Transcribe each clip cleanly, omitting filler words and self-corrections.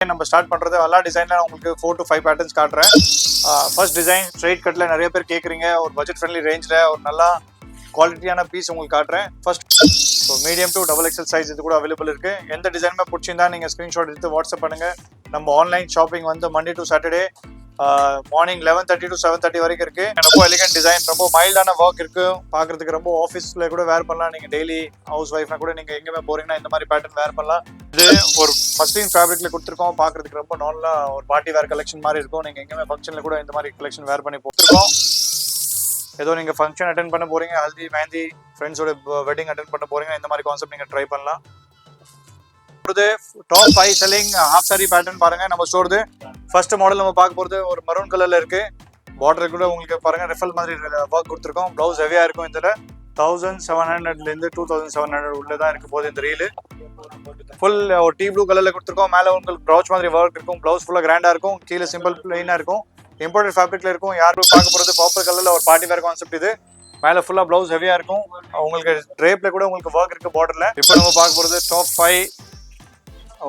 நம்ம ஸ்டார்ட் பண்றது எல்லா டிசைன்ல உங்களுக்கு 4 to 5 பேட்டர்ன்ஸ் காட்டுறேன். ஃபர்ஸ்ட் டிசைன் ஸ்ட்ரைட் கட்ல நிறைய பேர் கேக்குறீங்க, ஒரு பட்ஜெட் ஃப்ரெண்ட்லி ரேஞ்ச்ல ஒரு நல்ல குவாலிட்டியான பீஸ் உங்களுக்கு காட்டுறேன். First so medium to double XL size இது கூட அவைலபிள் இருக்கு. எந்த டிசைனுமே பிடிச்சிருந்தா நீங்க ஸ்கிரீன்ஷாட் எடுத்து வாட்ஸ்அப் பண்ணுங்க. நம்ம ஆன்லைன் ஷாப்பிங் வந்து Monday to Saturday morning 11:30 to 7:30 வரைக்கும் இருக்கு. ரொம்ப எலிகன்ட் டிசைன், ரொம்ப மைல்டான ஒர்க் இருக்கு. பாக்குறதுக்கு ரொம்ப ஆஃபீஸ்ல கூட வேர் பண்ணலாம். நீங்க டெய்லி ஹவுஸ் ஒய்ஃப்னா கூட நீங்க எங்கேயுமே போறீங்கன்னா இந்த மாதிரி பேட்டர்ன் வேர் பண்ணலாம். இது ஒரு மஸ்லின் ஃபேப்ரிக்ல கொடுத்துருக்கோம். பாக்குறதுக்கு ரொம்ப நார்மலா ஒரு பார்ட்டி வேர் கலெக்ஷன் மாதிரி இருக்கும். நீங்க எங்கேயுமே ஃபங்க்ஷன்ல கூட இந்த மாதிரி கலெக்ஷன் வேர் பண்ணி போட்டுருக்கோம். ஏதோ நீங்க ஃபங்க்ஷன் அட்டென்ட் பண்ண போறீங்க, ஹல்தி மெஹந்தி ஃப்ரெண்ட்ஸோட வெட்டிங் அட்டென்ட் பண்ண போறீங்க, இந்த மாதிரி கான்செப்ட் நீங்க ட்ரை பண்ணலாம். Top 5 selling half sorry pattern பாருங்க நம்ம ஸ்டோர்து. ஃபர்ஸ்ட் மாடல் நம்ம பார்க்க போறது ஒரு மரூன் கலர்ல இருக்கு. பார்டர் கூட உங்களுக்கு பாருங்க ரெஃபல் மாதிரி ஒர்க் கொடுத்துருக்கோம். பிளவுஸ் ஹெவியா இருக்கும். இதுல 1700 இருந்து 2700 உள்ளதான் இருக்கு போது இந்த ரீல். ஃபுல் ஒரு டீ ப்ளூ கலர்ல கொடுத்துருக்கோம். மேல உங்களுக்கு ப்ரௌச் மாதிரி ஒர்க் இருக்கும். பிளவுஸ் ஃபுல்லா கிராண்டா இருக்கும். கீழே சிம்பிள் பிளைனா இருக்கும். இம்போர்ட்டட் ஃபேப்ரிக்ல இருக்கும். யாரும் பார்க்க போறது பர்பிள் கலர்ல ஒரு பார்ட்டி வேர் கான்செப்ட் இது. மேல ஃபுல்லா பிளவுஸ் ஹெவியா இருக்கும். உங்களுக்கு ட்ரேப்ல கூட உங்களுக்கு ஒர்க் இருக்கு பார்டர்ல. இப்போ நம்ம பார்க்க போறது டாப் 5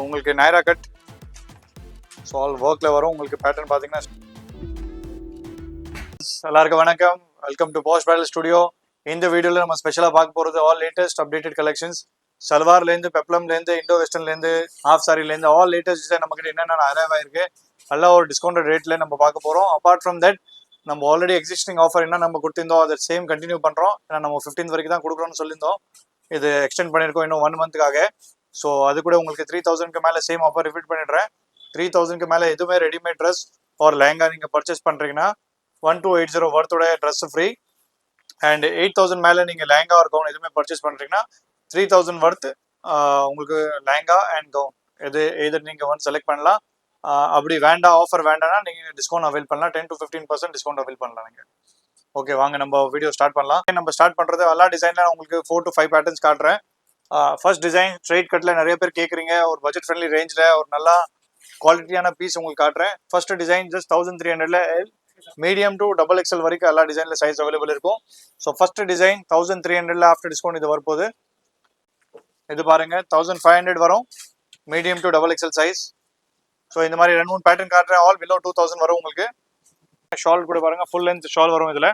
உங்களுக்கு நைரா கட். ஸோ ஆல் ஒர்க்ல வரும். உங்களுக்கு பேட்டர்ன் பாத்தீங்கன்னா எல்லாருக்கும் வணக்கம், welcome to posh bridal studio. இந்த வீடியோல நம்ம ஸ்பெஷலா பார்க்க போறது ஆல் லேட்டஸ்ட் அப்டேட்டட் கலெக்ஷன்ஸ். சல்வார்ல இருந்து, பெப்ளம்ல இருந்து, இண்டோ வெஸ்டர்ன்ல இருந்து, ஹாஃப் சாரில இருந்து ஆல் லேட்டஸ்ட் டிசைன் நம்ம கிட்ட என்னென்ன அரைவ் ஆயிருக்கு நல்லா ஒரு டிஸ்கவுண்டட் ரேட்ல நம்ம பார்க்க போறோம். அபார்ட் ஃப்ரம் தட் நம்ம ஆல்ரெடி எக்ஸிஸ்டிங் ஆஃபர் என்ன நம்ம கொடுத்திருந்தோம் அதை சேம் கண்டினியூ பண்றோம். ஏன்னா நம்ம 15th வரைக்கும் தான் கொடுக்குறோம்னு சொல்லியிருந்தோம். இது எக்ஸ்டெண்ட் பண்ணிருக்கோம் இன்னும் 1 மந்த்காக. ஸோ அது கூட உங்களுக்கு 3000க்கு மேல சேம் ஆஃபர் ரிப்பீட் பண்ணிடுறேன். 3000க்கு மேல எதுவுமே ரெடிமேட் ட்ரெஸ் ஒரு லெஹங்கா நீங்க பர்ச்சேஸ் பண்றீங்கன்னா 1280 வர்த்தோட ட்ரெஸ் ஃப்ரீ. அண்ட் 8000 மேல நீங்க லெஹங்கா ஒரு கவுன் எதுவுமே பர்ச்சேஸ் பண்றீங்கன்னா 3000 வர்த் உங்களுக்கு லெஹங்கா அண்ட் கவுன் எது நீங்க ஒன் செலக்ட் பண்ணலாம். அப்படி வேண்டாம், ஆஃபர் வேண்டாம்னா நீங்க டிஸ்கவுண்ட் அவைல் பண்ணலாம். 10 to 15% டிஸ்கவுண்ட் அவைல் பண்ணலாம் நீங்க. ஓகே, வாங்க நம்ம வீடியோ ஸ்டார்ட் பண்ணலாம். நம்ம ஸ்டார்ட் பண்றது எல்லா டிசைன்ல உங்களுக்கு 4 to 5 பேட்டர்ன்ஸ் காட்டுறேன். ஃபர்ஸ்ட் டிசைன் ஸ்ட்ரைட் கட்ல நிறைய பேர் கேக்குறீங்க, ஒரு பட்ஜெட் ஃப்ரெண்ட்லி ரேஞ்ச்ல ஒரு நல்ல குவாலிட்டியான பீஸ் உங்களுக்கு காட்டுறேன். ஃபர்ஸ்ட் டிசைன் ஜஸ்ட் 1300ல மீடியம் டு டபுள் எக்ஸ்எல் வரைக்கும் எல்லா டிசைன்ல சைஸ் அவைலபிள் இருக்கும். ஸோ ஃபர்ஸ்ட் டிசைன் 1300ல ஆஃப்டர் டிஸ்கவுண்ட் இது வரப்போகுது. இது பாருங்க 1500 வரும், medium to double XL size. So இந்த மாதிரி 2-3 பேட்டர்ன் காட்டுறேன். ஆல் பிலோ 2000 வரும் உங்களுக்கு. ஷால் கூட பாருங்க, ஃபுல் லென்த் ஷால் வரும் இதுல.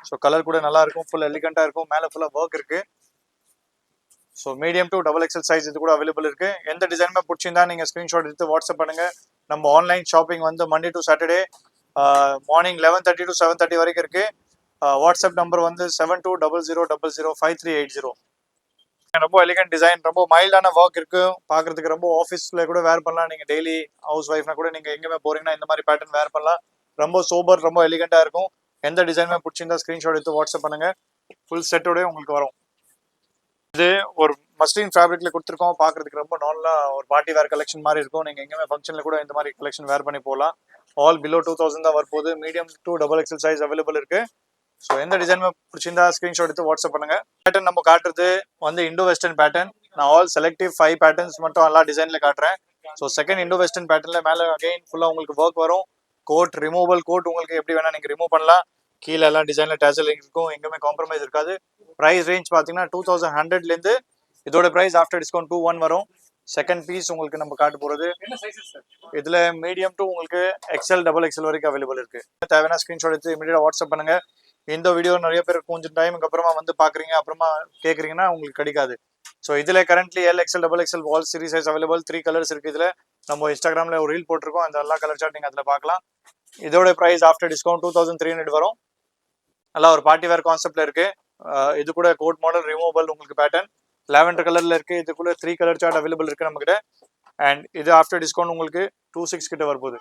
ஸோ கலர் கூட நல்லா இருக்கும், ஃபுல் எலிகண்டா இருக்கும். மேல ஃபுல்லா ஒர்க் இருக்கு. So medium to double XL size இது கூட அவைலபிள் இருக்கு. எந்த டிசைனுமே பிடிச்சிருந்தா நீங்க ஸ்கிரீன்ஷாட் எடுத்து வாட்ஸ்அப் பண்ணுங்க. நம்ம ஆன்லைன் ஷாப்பிங் வந்து Monday to Saturday morning 11:30 to 7:30 வரைக்கும் இருக்கு. வாட்ஸ்அப் நம்பர் வந்து 7200005380. ரொம்ப எலிகன்ட் டிசைன், ரொம்ப மைல்டான ஒர்க் இருக்கு. பாக்குறதுக்கு ரொம்ப ஆஃபீஸ்ல கூட வேர் பண்ணலாம். நீங்க டெய்லி ஹவுஸ் ஒய்ஃப்னா கூட நீங்க எங்கேயுமே போறீங்கன்னா இந்த மாதிரி பேட்டர்ன் வேர் பண்ணலாம். ரொம்ப சூப்பர், ரொம்ப எலிகண்டா இருக்கும். எந்த டிசைனுமே பிடிச்சிருந்தா ஸ்கிரீன்ஷாட் எடுத்து வாட்ஸ்அப் பண்ணுங்க. ஃபுல் செட்டோட உங்களுக்கு வரும். இது ஒரு மஸ்லின் ஃபேப்ரிக்ல கொடுத்துருக்கோம். பாக்குறதுக்கு ரொம்ப நார்மலா ஒரு பார்ட்டி வேர் கலெக்ஷன் மாதிரி இருக்கும். நீங்க எங்கேயுமே ஃபங்க்ஷன்ல கூட இந்த மாதிரி கலெக்ஷன் வேர் பண்ணி போகலாம். ஆல் பிலோ 2000 தான் வரப்போகுது. Medium to double XL size available இருக்கு. ஸோ எந்த டிசைன் பிடிச்சிருந்தா ஸ்கிரீன்ஷாட் எடுத்து வாட்ஸ்அப் பண்ணுங்க. பேட்டர்ன் நம்ம காட்டுறது வந்து இண்டோ வெஸ்டர்ன் பேட்டர்ன். நான் ஆல் செலக்டிவ் 5 பேட்டர்ன்ஸ் மட்டும் எல்லா டிசைன்ல காட்டுறேன். ஸோ செகண்ட் இண்டோ வெஸ்டர்ன் பேட்டர்ன்ல மேல அகைன் ஃபுல்லா உங்களுக்கு ஒர்க் வரும். கோட் ரிமூவல் கோட் உங்களுக்கு எப்படி வேணா நீங்க ரிமூவ் பண்ணலாம். கீழே எல்லாம் டிசைன்ல டேசல் இருக்கும், எங்கேயுமே காம்ப்ரமைஸ் இருக்காது. பிரைஸ் ரேஞ்ச் பாத்தீங்கன்னா 2100ல இருந்து இதோட பிரைஸ் ஆஃப்டர் டிஸ்கவுண்ட் 21 வரும். செகண்ட் பீஸ் உங்களுக்கு நம்ம காட்ட போறது இதுல மீடியம் டு உங்களுக்கு எக்ஸ்எல் டபுள் எக்ஸ்எல் வரைக்கும் அவைலபிள் இருக்கு. தேவையான ஸ்கிரீன்ஷாட் எடுத்து இமீடியட்டா வாட்ஸ்அப் பண்ணுங்க. இந்த வீடியோ நிறைய பேர் கொஞ்சம் டைமுக்கு அப்புறமா வந்து பாக்குறீங்க, அப்புறமா கேக்குறீங்கன்னா உங்களுக்கு கிடைக்காது. ஸோ இதுல currently L XL double XL all series size available. 3 colours இருக்கு. இதுல நம்ம இன்ஸ்டாகிராம்ல ஒரு ரீல் போட்டிருக்கோம், அந்த எல்லா கலர் சார்ட் நீங்க அதுல பார்க்கலாம். இதோட பிரைஸ் ஆஃப்டர் டிஸ்கவுண்ட் 2300 வரும். நல்லா ஒரு பார்ட்டி வேர் கான்செப்ட்ல இருக்கு. இது கூட கோட் மாடல் ரிமூவபிள் உங்களுக்கு பேட்டர்ன் லாவெண்டர் கலர்ல இருக்கு. இது கூட 3 கலர் சார்ட் அவைலபிள் இருக்கு நம்ம கிட்ட. அண்ட் இது ஆஃப்டர் டிஸ்கவுண்ட் உங்களுக்கு 26 கிட்ட வரப்போகுது.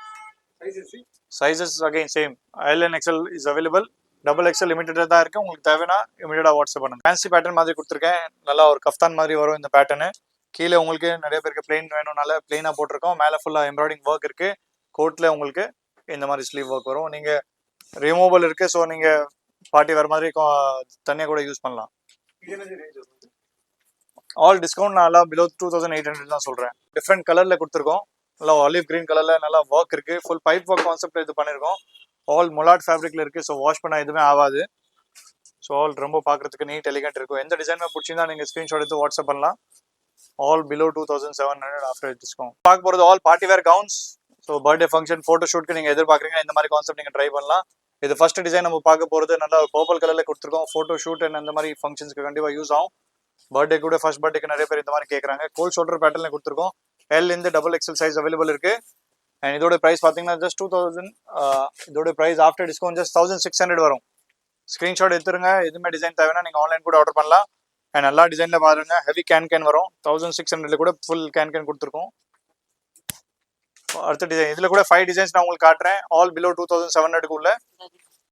Sizes again same, L and XL is available. Double XL லிமிட்டடா தான் இருக்கு. உங்களுக்கு தேவைன்னா இமீடியட்டா வாட்ஸ்அப் பண்ணுங்க. ஃபேன்சி பேட்டர்ன் மாதிரி கொடுத்துருக்கேன். நல்லா ஒரு கஃப்தான் மாதிரி வரும் இந்த பேட்டர்னு. கீழே உங்களுக்கு நிறைய பேருக்கு பிளெயின் வேணும்னால பிளெயினா போட்டிருக்கோம். மேல ஃபுல்லா எம்ப்ராய்டிங் ஒர்க் இருக்கு. கோட்ல உங்களுக்கு இந்த மாதிரி ஸ்லீவ் ஒர்க் வரும். நீங்க ரிமூவபிள் இருக்கு. ஸோ நீங்க பார்ட்டி வேற மாதிரி தனியா கூட யூஸ் பண்ணலாம். ஆல் டிஸ்கவுண்ட் நல்லா பிலோ 2800 தான் சொல்றேன். டிஃப்ரெண்ட் கலர்ல கொடுத்துருக்கோம். நல்லா ஆலிவ் கிரீன் கலர்ல நல்லா ஒர்க் இருக்கு. ஃபுல் பைப் ஒர்க் கான்செப்ட் இது பண்ணிருக்கோம். ஆல் முலாட் ஃபேப்ரிக்ல இருக்கு. ஸோ வாஷ் பண்ணா எதுவுமே ஆகாது. ஸோ ஆல் ரொம்ப பாக்குறதுக்கு நீட் எலிகன்ட் இருக்கும். எந்த டிசைனுமே பிடிச்சிருந்தா நீங்க ஸ்கிரீன்ஷாட் எடுத்து வாட்ஸ்அப் பண்ணலாம். All below 2700 after discount. பார்க்க போகிறது all party wear gowns. So birthday function photo ஷூட்க்கு நீங்கள் எதிர்பார்க்குறீங்க இந்த மாதிரி கான்செப்ட் நீங்கள் ட்ரை பண்ணலாம். இது ஃபர்ஸ்ட் டிசைன் நம்ம பார்க்க போகிறது நல்லா பர்பிள் கலரில் கொடுத்துருக்கோம். ஃபோட்டோ ஷூட் அண்ட் அந்த மாதிரி ஃபங்க்ஷன்ஸ்க்கு கண்டிப்பாக யூஸ் ஆகும். பர்த்டே கூட ஃபர்ஸ்ட் பர்த்டேக்கு நிறைய பேர் இந்த மாதிரி கேட்குறாங்க. கோல்ட் ஷோல்டர் பேட்டர்ல கொடுத்துருக்கோம். எல் இந்த டபுள் எக்ஸல் சைஸ் அவைலபிள் இருக்கு. அண்ட் இதோட ப்ரைஸ் பார்த்தீங்கன்னா ஜஸ்ட் 2000. இதோட ப்ரைஸ் ஆஃப்டர் டிஸ்கவுண்ட் ஜஸ்ட் 1600 வரும். ஸ்க்ரீன்ஷாட் எடுத்துருங்க. எதுவுமே டிசைன் தேவைன்னா நீங்கள் ஆன்லைன் கூட ஆர்டர் பண்ணலாம். அண்ட் எல்லா டிசைனில் பாருங்க ஹெவி கேன் வரும். 1600 கூட ஃபுல் கேன் கொடுத்துருக்கோம். அடுத்த டிசைன் இதில் கூட 5 டிசைன்ஸ் நான் உங்களுக்கு காட்டுறேன். ஆல் பிலோ 2700 உள்ள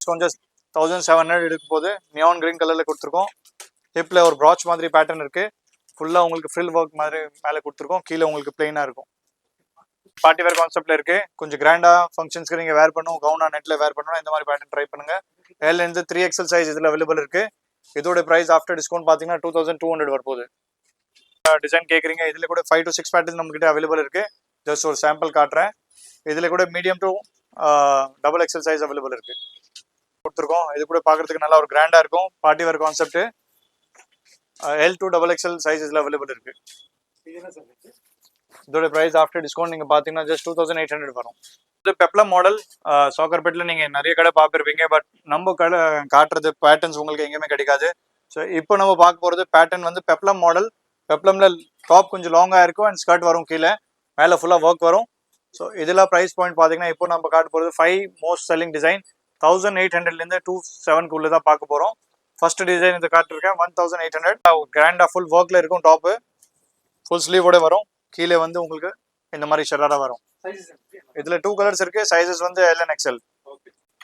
கொஞ்சம் 1700 எடுக்கும் போது நியான் கிரீன் கலரில் கொடுத்துருக்கோம். ஹிப்பில் ஒரு ப்ராச் மாதிரி பேட்டர்ன் இருக்கு. ஃபுல்லாக உங்களுக்கு ஃப்ரில் ஒர்க் மாதிரி மேலே கொடுத்துருக்கோம். கீழே உங்களுக்கு பிளெயினாக இருக்கும். பார்ட்டி வேர் கான்செப்ட்ல இருக்கு. கொஞ்சம் கிராண்டா ஃபங்க்ஷன்ஸ்க்கு நீங்க வேர் பண்ணும், கவுனா நெட்ல வேர் பண்ணணும், இந்த மாதிரி பேட்டர்ன் ட்ரை பண்ணுங்க. எல் இருந்து 3XL சைஸ் இதுல அவைலபிள் இருக்கு. இதோட பிரைஸ் ஆஃப்டர் டிஸ்கவுண்ட் பாத்தீங்கன்னா 2200 வரப்போகுது. டிசைன் கேட்குறீங்க. இதுல கூட 5 to 6 பேட்டர்ஸ் நம்ம கிட்ட அவைலபிள் இருக்கு. ஜஸ்ட் ஒரு சாம்பிள் காட்டுறேன். இதுல கூட medium to double XL size available இருக்கு கொடுத்துருக்கோம். இது கூட பாக்குறதுக்கு நல்லா ஒரு கிராண்டா இருக்கும். Party wear concept. L to double XL size இதுல அவைலபிள் இருக்கு. இதோட பிரைஸ் ஆஃப்டர் டிஸ்கவுண்ட் நீங்க பாத்தீங்கன்னா ஜஸ்ட் 2800 வரும். இது பெப்ளம் மாடல். சோக்கர்பேட்ல நீங்க நிறைய கடை பார்த்துருப்பீங்க. பட் நம்ம கடை காட்டுறது பேட்டர்ன்ஸ் உங்களுக்கு எங்கேயுமே கிடைக்காது. ஸோ இப்போ நம்ம பார்க்க போறது பேட்டர்ன் வந்து பெப்ளம் மாடல். பெப்ளம்ல டாப் கொஞ்சம் லாங்கா இருக்கும் அண்ட் ஸ்கர்ட் வரும். கீழே மேலே ஃபுல்லா ஒர்க் வரும். ஸோ இதெல்லாம் ப்ரைஸ் பாயிண்ட் பாத்தீங்கன்னா இப்போ நம்ம காட்ட போறது 5 மோஸ்ட் செல்லிங் டிசைன் 1800 இருந்து 27 உள்ள தான் பார்க்க போறோம். ஃபர்ஸ்ட் டிசைன் இந்த காட்டிருக்கேன் 1800. கிராண்டா ஃபுல் ஒர்க்ல இருக்கும். டாப் ஃபுல் ஸ்லீவோட வரும். கீழே வந்து உங்களுக்கு இந்த மாதிரி ஷராரா வரும். இதுல 2 கலர்ஸ் இருக்கு. சைஸஸ் வந்து எல் அண்ட் எக்ஸ்எல்.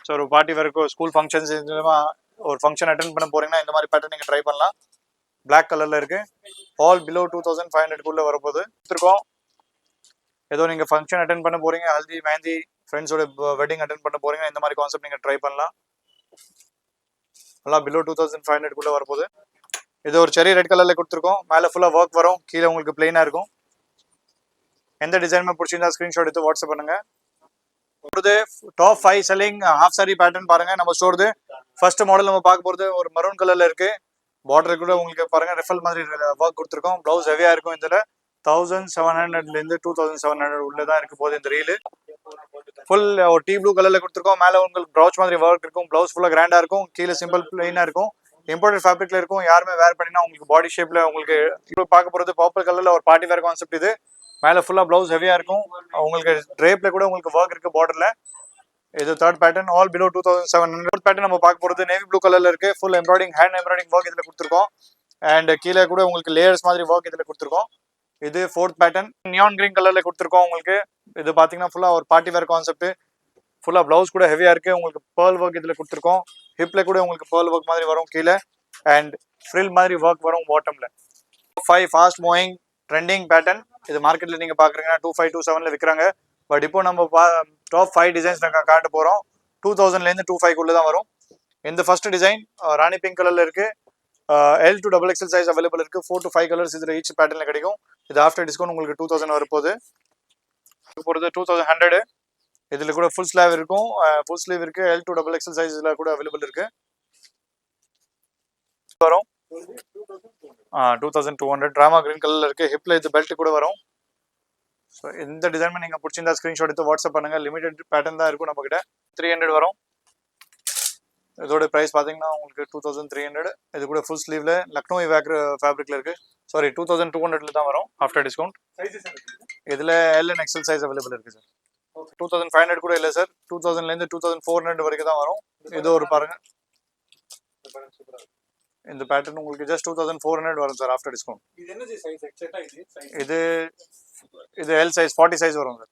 ஸோ ஒரு பார்ட்டி வரைக்கும் ஸ்கூல் ஃபங்க்ஷன்ஸ் ஒரு ஃபங்க்ஷன் அட்டென்ட் பண்ண போறீங்கன்னா இந்த மாதிரி பேட்டர்ன் நீங்க ட்ரை பண்ணலாம். பிளாக் கலர்ல இருக்கு. ஆல் பிலோ 2500 வரப்போகுது. இருக்கோம். ஏதோ நீங்க ஃபங்க்ஷன் அட்டென்ட் பண்ண போறீங்க, ஹல்தி மெஹந்தி ஃப்ரெண்ட்ஸோட வெட்டிங் அட்டென்ட் பண்ண போறீங்க, இந்த மாதிரி கான்செப்ட் நீங்க ட்ரை பண்ணலாம். எல்லாம் பிலோ 2500 வரப்போகுது. இது ஒரு செரி ரெட் கலர்ல கொடுத்துருக்கோம். மேலே ஃபுல்லா ஒர்க் வரும். கீழே உங்களுக்கு பிளெயினா இருக்கும். எந்த டிசைனுமே பிடிச்சிருந்தா ஸ்கிரீன்ஷாட் எடுத்து வாட்ஸ்அப் பண்ணுங்க. Top 5 selling half sorry pattern பாருங்க. நம்ம ஸ்டோர்து ஃபர்ஸ்ட் மாடல் நம்ம பார்க்க போறது ஒரு மரூன் கலர்ல இருக்கு. பார்டர் கூட உங்களுக்கு பாருங்க ரெஃபல் மாதிரி ஒர்க் கொடுத்துருக்கோம். பிளவுஸ் ஹெவியா இருக்கும். இதுல 1700 இருந்து 2700 உள்ளதான் இருக்கு போது இந்த ரீல். ஃபுல் ஒரு டீ ப்ளூ கலர்ல கொடுத்துருக்கோம். மேல உங்களுக்கு ப்ரௌச் மாதிரி ஒர்க் இருக்கும். பிளவுஸ் ஃபுல்லா கிராண்டா இருக்கும். கீழே சிம்பிள் பிளெயினா இருக்கும். இம்போர்ட்டட் ஃபேப்ரிக்ல இருக்கும். யாருமே வேர் பண்ணினா உங்களுக்கு பாடி ஷேப்ல உங்களுக்கு இப்போ பார்க்க போறது பர்பிள் கலர்ல ஒரு பார்ட்டி வேர் கான்செப்ட். இது மேல ஃபுல்லா பிளவுஸ் ஹெவியா இருக்கும். உங்களுக்கு ட்ரேப்ல கூட உங்களுக்கு ஒர்க் இருக்கு பார்டர்ல. இது third pattern all below 2700. Pattern நம்ம பார்க்க போறது நேவி ப்ளூ கலர்ல இருக்கு. Full embroidering hand embroidering work இதுல கொடுத்துருக்கோம். அண்ட் கீழே கூட உங்களுக்கு லேயர்ஸ் மாதிரி ஒர்க் இதுல கொடுத்துருக்கோம். இது ஃபோர்த் பேட்டர்ன் நியான் கிரீன் கலர்ல கொடுத்துருக்கோம். உங்களுக்கு இது பாத்தீங்கன்னா ஃபுல்லா ஒரு பார்ட்டி வேர் கான்செப்ட். ஃபுல்லா பிளவுஸ் கூட ஹெவியா இருக்கு. உங்களுக்கு பேர்ல் ஒர்க் இதுல கொடுத்துருக்கோம். ஹிப்ல கூட உங்களுக்கு பேர்ல் ஒர்க் மாதிரி வரும் கீழே. அண்ட் ஃப்ரில் மாதிரி ஒர்க் வரும் பாட்டம்ல. 5 ஃபாஸ்ட் மூவிங் ட்ரெண்டிங் பேட்டர்ன். இது மார்க்கெட்ல நீங்க பாக்குறீங்கன்னா 2527ல விற்கிறாங்க. பட் இப்போ நம்ம டாப் 5 டிசைன்ஸ் நாங்கள் காட்ட போறோம். 2000ல இருந்து 25 தான் வரும். இந்த ஃபர்ஸ்ட் டிசைன் ராணி பிங்க் கலர்ல இருக்கு. L to double XL size available இருக்கு. 4 to 5 கலர்ஸ் இதுல ஈச் பேட்டர்ல கிடைக்கும். இது ஆஃப்டர் டிஸ்கவுண்ட் உங்களுக்கு 2000 வரப்போகுது. 2100. இதுல கூட ஃபுல் ஸ்லீவ் இருக்கும். ஃபுல் ஸ்லீவ் இருக்கு. எல் டு டபுள் எக்ஸல் சைஸ்ல கூட அவைலபிள் இருக்கு. வரும் 2200. டிராமா கிரீன் கலர்ல இருக்கு. ஹிப்ல இது பெல்ட் கூட வரும். ஸோ இந்த டிசைன் நீங்க பிடிச்சிருந்தா ஸ்கிரீன்ஷாட் எடுத்து வாட்ஸ்அப் பண்ணுங்க. லிமிடெட் பேட்டர்ன் தான் இருக்கும் நம்ம கிட்ட. 300 வரும். இதோட பிரைஸ் பாத்தீங்கன்னா உங்களுக்கு 2300. இது கூட ஃபுல் ஸ்லீவ்ல லக்னோய் ஃபேப்ரிக்ல இருக்கு. சாரி 2200ல தான் வரும் ஆஃப்டர் டிஸ்கவுண்ட். இதுல L and XL size available இருக்கு சார். 2500 கூட இல்லை சார். 2000ல இருந்து 2400 வரைக்கும் தான் வரும். இது ஒரு பாருங்க. இந்த பேட்டர்ன் உங்களுக்கு ஜஸ்ட் 2400 வரும் சார் ஆஃப்டர் டிஸ்கவுண்ட். இது இது எல் சைஸ் 40 சைஸ் வரும் சார்.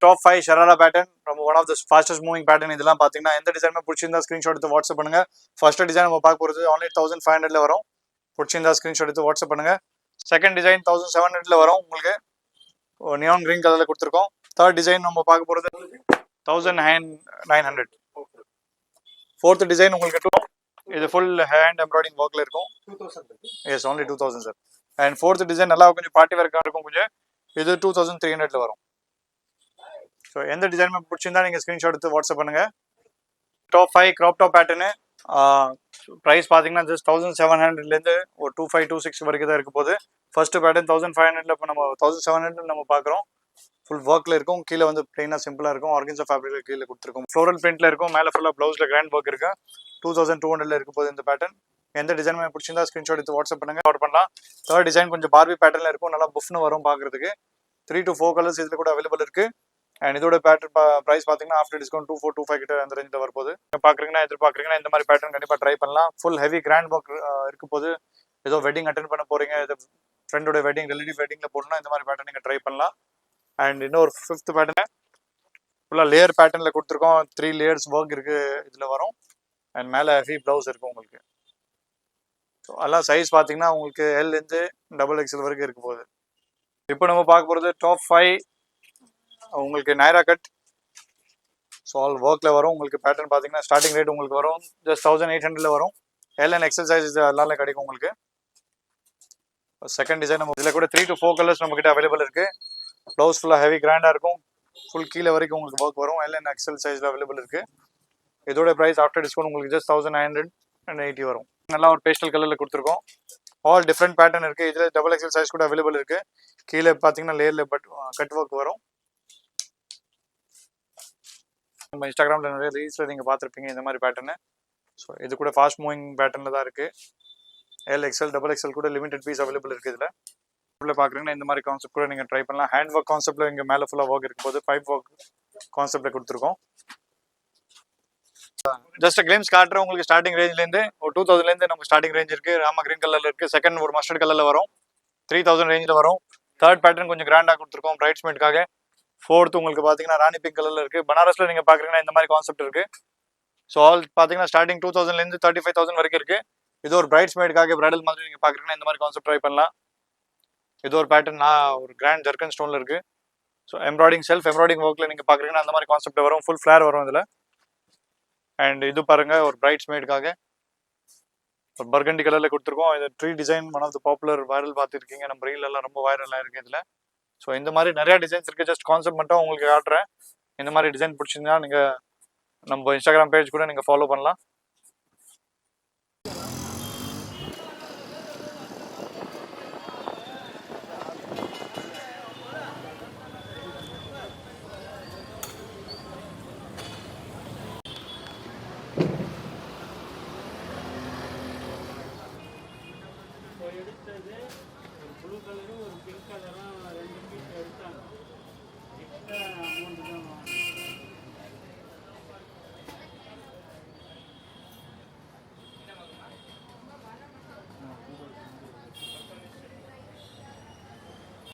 டாப் 5 ஷராரா பேட்டர்ன் நம்ம one of the fastest moving pattern. இதெல்லாம் பாத்தீங்கன்னா எந்த டிசைனுமே பிடிச்சிருந்தா ஸ்கிரீன்ஷாட் எடுத்து வாட்ஸ்அப் பண்ணுங்க. ஃபர்ஸ்ட் டிசைன் நம்ம பார்க்க போறது ஆன்லைன் 1500ல வரும். பிடிச்சிருந்தா ஸ்கிரீன்ஷாட் எடுத்து வாட்ஸ்அப் பண்ணுங்க. செகண்ட் டிசைன் 1700ல வரும். உங்களுக்கு நியான் கிரீன் கலர்ல கொடுத்துருக்கோம். தேர்ட் டிசைன் நம்ம பார்க்க போறது 1900. ஃபோர்த் டிசைன் உங்களுக்கு இது ஃபுல் ஹேண்ட் எம்ப்ராய்டிங் ஒர்க்ல இருக்கும். S only 2000 sir. And fourth design நல்லா கொஞ்சம் பார்ட்டி வேர்க்கா இருக்கும் கொஞ்சம். இது 2300ல வரும். ஸோ எந்த டிசைனுமே பிடிச்சிருந்தா நீங்க ஸ்கிரீன்ஷாட் எடுத்து வாட்ஸ்அப் பண்ணுங்க. Top 5 crop top pattern price பார்த்தீங்கன்னா ஜஸ்ட் 1700லேருந்து ஒரு 2526 வரைக்கும் தான் இருக்க போகுது. ஃபர்ஸ்ட் பேட்டர்ன் 1500 இப்போ நம்ம 1700 நம்ம பார்க்குறோம். ஃபுல் ஒர்க்ல இருக்கும். கீழே வந்து பிளைனாக சிம்பிளாக இருக்கும். ஆர்கன்ஸா ஃபேப்ரிக்ல கீழே கொடுத்துருக்கும். ஃப்ளோரல் பிரிண்ட்ல இருக்கும். மேலே ஃபுல்லாக ப்ளவுஸ்ல கிராண்ட் ஒர்க் இருக்கு. 2200 இருக்க போகுது இந்த பேட்டர்ன். எந்த டிசைன் பிடிச்சிருந்தா ஸ்கிரீன்ஷாட் எடுத்து வாட்ஸ்அப் பண்ணுங்க, ஆர்டர் பண்ணலாம். தேர்ட் டிசைன் கொஞ்சம் பார்பி பேட்டர்ல இருக்கும். நல்லா புஃப்னு வரும் பார்க்கறதுக்கு. 3 to 4 கலர்ஸ் இதில் கூட அவைலபிள் இருக்கு. அண்ட் இதோட பேட்டர்ன் ப்ரைஸ் பார்த்தீங்கன்னா ஆஃப்டர் டிஸ்கவுண்ட் 2425 கிட்ட அந்த ரேஞ்சில் வரப்போகுது. பார்க்குறீங்கன்னா எதிர்பார்க்குறீங்கன்னா இந்த மாதிரி பேட்டர்ன் கண்டிப்பாக ட்ரை பண்ணலாம். ஃபுல் ஹெவி கிராண்ட் ஒர்க் இருக்க போது. ஏதோ வெட்டிங் அட்டென்ட் பண்ண போறீங்க, இது ஃப்ரெண்டோட வெட்டிங், ரிலேட்டிவ் வெட்டிங்ல போடணும்னா இந்த மாதிரி பேட்டர்ன் நீங்கள் ட்ரை பண்ணலாம். அண்ட் இன்னொரு 5th பேட்டர்ன் ஃபுல்லாக லேயர் பேட்டர்னில் கொடுத்துருக்கோம். 3 லேயர்ஸ் ஒர்க் இருக்கு இதில் வரும். அண்ட் மேலே ஹெவி ப்ளவுஸ் இருக்கும் உங்களுக்கு. ஸோ எல்லாம் சைஸ் பார்த்தீங்கன்னா உங்களுக்கு எல்லேருந்து XXL வரைக்கும் இருக்க போகுது. இப்போ நம்ம பார்க்க போகிறது டாப் 5 உங்களுக்கு நைரா கட். ஸோ ஆல் ஒர்க்கில் வரும். உங்களுக்கு பேட்டர்ன் பார்த்தீங்கன்னா ஸ்டார்டிங் ரேட் உங்களுக்கு வரும் ஜஸ்ட் 1800 வரும். எல் அண்ட் எக்ஸல் சைஸ் எல்லாமே கிடைக்கும் உங்களுக்கு. செகண்ட் டிசைன் நம்ம இதில் கூட 3 to 4 கலர்ஸ் நம்ம கிட்ட அவைலபிள் இருக்கு. ப்ளவுஸ் ஃபுல்லாக ஹெவி கிராண்டாக இருக்கும். ஃபுல் கீழே வரைக்கும் உங்களுக்கு ஒர்க் வரும். எல் அண்ட் எக்ஸல் சைஸில் அவைலபிள் இருக்கு. இதோட ப்ரைஸ் ஆஃப்டர் டிஸ்கவுண்ட் உங்களுக்கு ஜஸ்ட் 1980 வரும். நல்லா ஒரு பேஸ்டல் கலரில் கொடுத்துருக்கோம். ஆல் டிஃப்ரெண்ட் பேட்டர்ன் இருக்கு. இதில் XXL சைஸ் கூட அவைலபிள் இருக்கு. கீழே பார்த்தீங்கன்னா லேயர்ல கட் ஒர்க் வரும். நம்ம இன்ஸ்டாகிராமில் நிறைய ரீல்ஸில் நீங்கள் பார்த்துருப்பீங்க இந்த மாதிரி பேட்டர்னு. ஸோ இது கூட ஃபாஸ்ட் மூவிங் பேட்டர்னில் தான் இருக்குது. XL XXL கூட லிமிடெட் பீஸ் அவைலபிள் இருக்குது. இதில் பார்க்குறீங்கன்னா இந்த மாதிரி கான்செப்ட் கூட நீங்கள் ட்ரை பண்ணலாம். ஹேண்ட் ஒர்க் கான்செப்ட்டில் இங்கே மேலே ஃபுல்லாக ஒர்க் இருக்கும் போது பைப் ஒர்க் கான்செப்ட்டில் கொடுத்துருக்கோம். ஜஸ்ட் கிளிம்ஸ் காட்டுறோம். உங்களுக்கு ஸ்டார்டிங் ரேஞ்ச்லேருந்து ஒரு 2000லேருந்து நமக்கு ஸ்டார்டிங் ரேஞ்ச் இருக்குது. ராமா கிரீன் கலரில் இருக்குது. செகண்ட் ஒரு மஸ்டர்ட் கலரில் வரும். 3000 ரேஞ்சில் வரும். தேர்ட் பேட்டர்ன் கொஞ்சம் கிராண்டாக கொடுத்துருக்கோம் பிரைட்ஸ்மேட்காக. ஃபோர்த் உங்களுக்கு பார்த்தீங்கன்னா ராணி பிங்க் கலரில் இருக்குது. பனாரஸில் நீங்கள் பார்க்குறீங்கன்னா இந்த மாதிரி கான்செப்ட் இருக்குது. ஸோ ஆல் பார்த்தீங்கன்னா ஸ்டார்டிங் 2000லேருந்து 35,000 வரைக்கும் இருக்குது. இது ஒரு பிரைட்ஸ்மேட்காக பிரைடல் மாதிரி நீங்கள் பார்க்குறீங்கன்னா இந்த மாதிரி கான்செப்ட் ட்ரை பண்ணலாம். இது ஒரு பேட்டர்ன் ஒரு கிராண்ட் ஜர்க்கன் ஸ்டோனில் இருக்குது. ஸோ செல்ஃப் எம்ப்ராய்டிங் ஒர்க்கில் நீங்கள் பார்க்குறீங்கன்னா அந்த மாதிரி கான்செப்ட் வரும். ஃபுல் ஃப்ளேர் வரும் இதில். அண்ட் இது பாருங்க ஒரு பிரைட்ஸ்மேட்காக ஒரு பர்கண்டி கலரில் கொடுத்துருக்கோம். இது tree design one of the popular viral பார்த்துருக்கீங்க. நம்ம ரீல் எல்லாம் ரொம்ப வைரலாக இருக்குது இதில். ஸோ இந்த மாதிரி நிறைய டிசைன்ஸ் இருக்குது. ஜஸ்ட் கான்செப்ட் மட்டும் உங்களுக்கு காட்டுறேன். இந்த மாதிரி டிசைன் பிடிச்சிருந்தா நீங்கள் நம்ம இன்ஸ்டாகிராம் பேஜ் கூட நீங்கள் ஃபாலோ பண்ணலாம்.